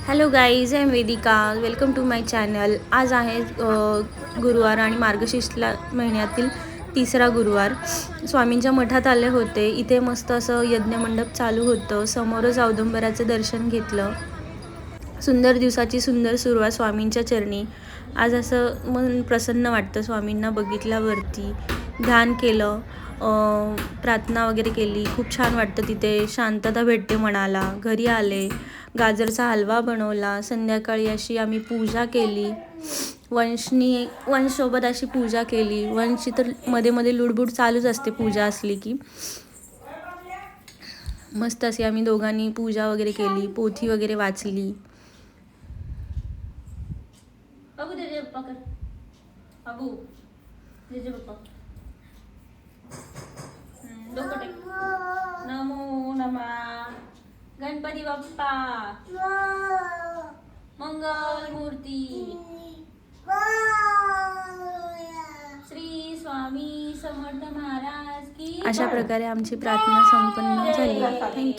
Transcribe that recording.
Hello guys, I am Vedika. Welcome to my channel. आज आहे गुरुवार आणि मार्गशीर्षला महिन्यातील तिसरा गुरुवार. स्वामींच्या मठात आले होते. इथे मस्त असं यज्ञमंडप चालू होतं. समोरच औदुंबराचं दर्शन घेतलं. सुंदर दिवसाची सुंदर सुरुवात स्वामींच्या चरणी. आज असं मन प्रसन्न वाटतं स्वामींना बघितल्यावरती. ध्यान केलं, प्रार्थना वगैरे केली. खूप छान वाटतं तिथे, शांतता भेटते मनाला. घरी आले, गाजरचा हलवा बनवला. संध्याकाळी अशी आम्ही पूजा केली. वंशसोबत अशी पूजा केली. वंशची तर मध्ये मध्ये लुडबुड चालूच असते पूजा असली की. मस्त अशी आम्ही दोघांनी पूजा वगैरे केली, पोथी वगैरे वाचली. अबू दे पप्पा कर. अबू दे पप्पा. डोकं टेक. नमो नमः गणपती बाप्पा. मंगल मूर्ती. श्री स्वामी समर्थ महाराज की. अशा प्रकारे आमची प्रार्थना संपन्न झाली. थँक्यू.